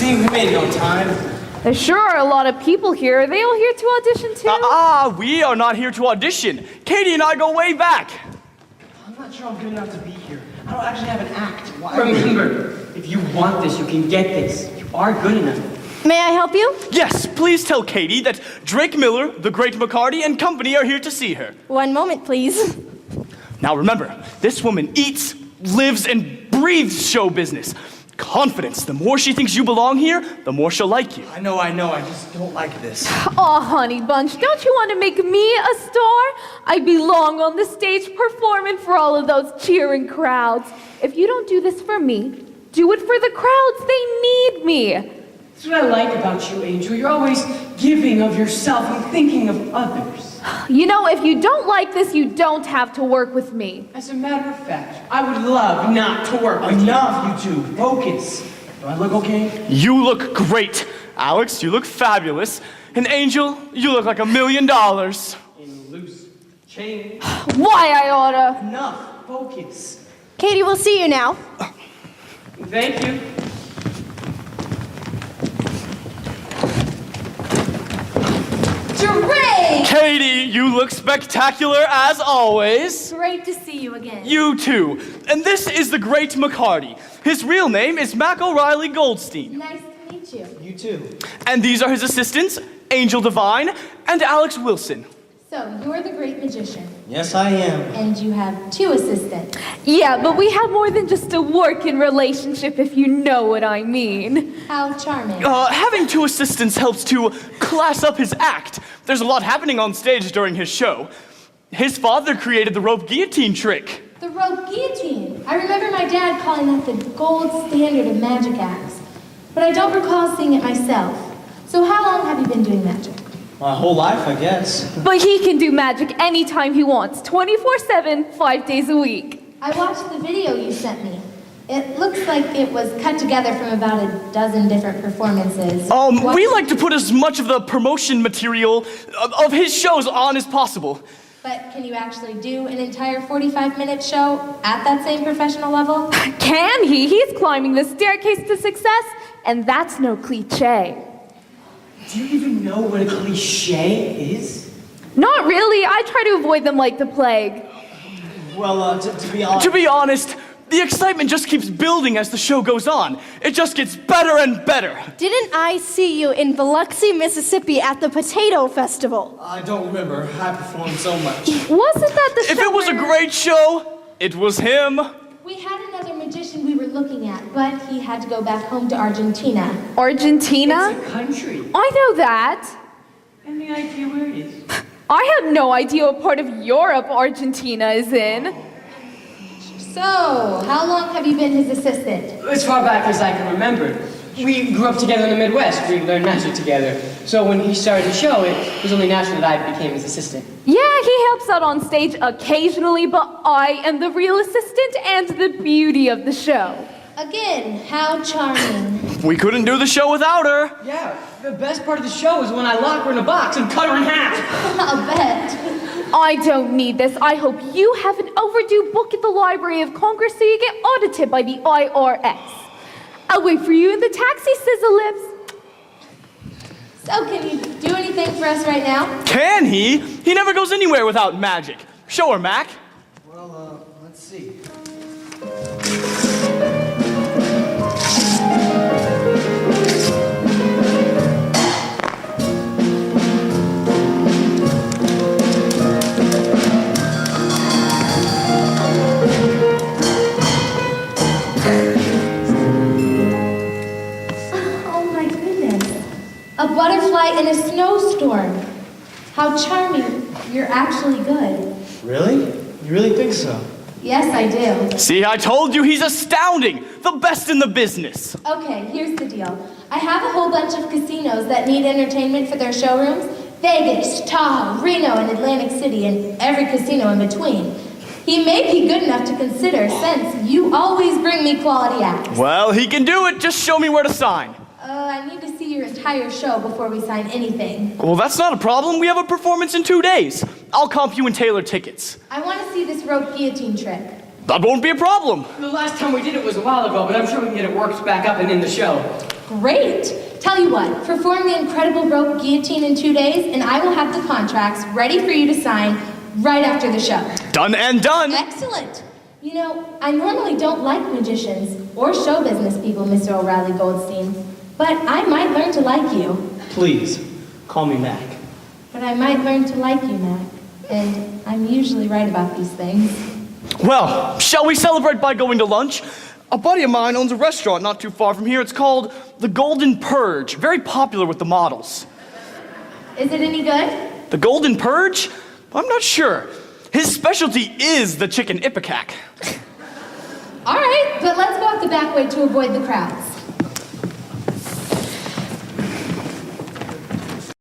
see, we made it on time. There sure are a lot of people here. Are they all here to audition too? We are not here to audition. Katie and I go way back. I'm not sure I'm good enough to be here. I don't actually have an act. Remember, if you want this, you can get this. You are good enough. May I help you? Yes, please tell Katie that Drake Miller, the great Macardi, and company are here to see her. One moment, please. Now remember, this woman eats, lives, and breathes show business. Confidence. The more she thinks you belong here, the more she'll like you. I know. I just don't like this. Aw, honey bunch, don't you want to make me a star? I belong on the stage performing for all of those cheering crowds. If you don't do this for me, do it for the crowds. They need me. That's what I like about you, Angel. You're always giving of yourself and thinking of others. You know, if you don't like this, you don't have to work with me. As a matter of fact, I would love not to work with Enough, you two. Focus. Do I look okay? You look great. Alex, you look fabulous. And Angel, you look like $1 million. in loose chain. Why I oughta. Enough. Focus. Katie, we'll see you now. Thank you. Drake! Katie, you look spectacular as always. Great to see you again. You too. And this is the great Macardi. His real name is Mac O'Reilly Goldstein. Nice to meet you. You too. And these are his assistants, Angel Devine and Alex Wilson. So, you're the great magician, Yes, I am. and you have 2 assistants. Yeah, but we have more than just a working relationship, if you know what I mean. How charming. Having 2 assistants helps to class up his act. There's a lot happening on stage during his show. His father created the rope guillotine trick. The rope guillotine. I remember my dad calling that the gold standard of magic acts, but I don't recall seeing it myself. So how long have you been doing magic? My whole life, I guess. But he can do magic anytime he wants, 24/7, 5 days a week. I watched the video you sent me. It looks like it was cut together from about a dozen different performances. We like to put as much of the promotion material of his shows on as possible. But can you actually do an entire 45-minute show at that same professional level? Can he? He's climbing the staircase to success, and that's no cliche. Do you even know what a cliche is? Not really. I try to avoid them like the plague. Well, to be honest... To be honest, the excitement just keeps building as the show goes on. It just gets better and better. Didn't I see you in Biloxi, Mississippi at the Potato Festival? I don't remember. I performed so much. Wasn't that the If show it was a where- great show, it was him. We had another magician we were looking at, but he had to go back home to Argentina. Argentina? It's a country. I know that. Any idea where it is? I have no idea what part of Europe Argentina is in. So, how long have you been his assistant? As far back as I can remember. We grew up together in the Midwest. We learned magic together. So when he started the show, it was only natural that I became his assistant. Yeah, he helps out on stage occasionally, but I am the real assistant and the beauty of the show. Again, how charming. We couldn't do the show without her. Yeah, the best part of the show is when I lock her in a box and cut her in half. I'll bet. I don't need this. I hope you have an overdue book at the Library of Congress so you get audited by the IRS. I'll wait for you in the taxi, Sizzle Lips. So, can you do anything for us right now? Can he? He never goes anywhere without magic. Show her, Mac. Well, let's see. Oh my goodness. A butterfly in a snowstorm. How charming. You're actually good. Really? You really think so? Yes, I do. See, I told you he's astounding. The best in the business. Okay, here's the deal. I have a whole bunch of casinos that need entertainment for their showrooms. Vegas, Tahoe, Reno, and Atlantic City, and every casino in between. He may be good enough to consider since you always bring me quality acts. Well, he can do it. Just show me where to sign. I need to see your entire show before we sign anything. Well, that's not a problem. We have a performance in 2 days. I'll comp you and tailor tickets. I want to see this rope guillotine trick. That won't be a problem. The last time we did it was a while ago, but I'm sure we can get it worked back up and in the show. Great. Tell you what, perform the incredible rope guillotine in 2 days, and I will have the contracts ready for you to sign right after the show. Done and done. Excellent. You know, I normally don't like magicians or show business people, Mr. O'Reilly Goldstein, but I might learn to like you. Please, call me Mac. But I might learn to like you, Mac. And I'm usually right about these things. Well, shall we celebrate by going to lunch? A buddy of mine owns a restaurant not too far from here. It's called The Golden Purge. Very popular with the models. Is it any good? The Golden Purge? I'm not sure. His specialty is the chicken ipecac. All right, but let's go out the back way to avoid the crowds.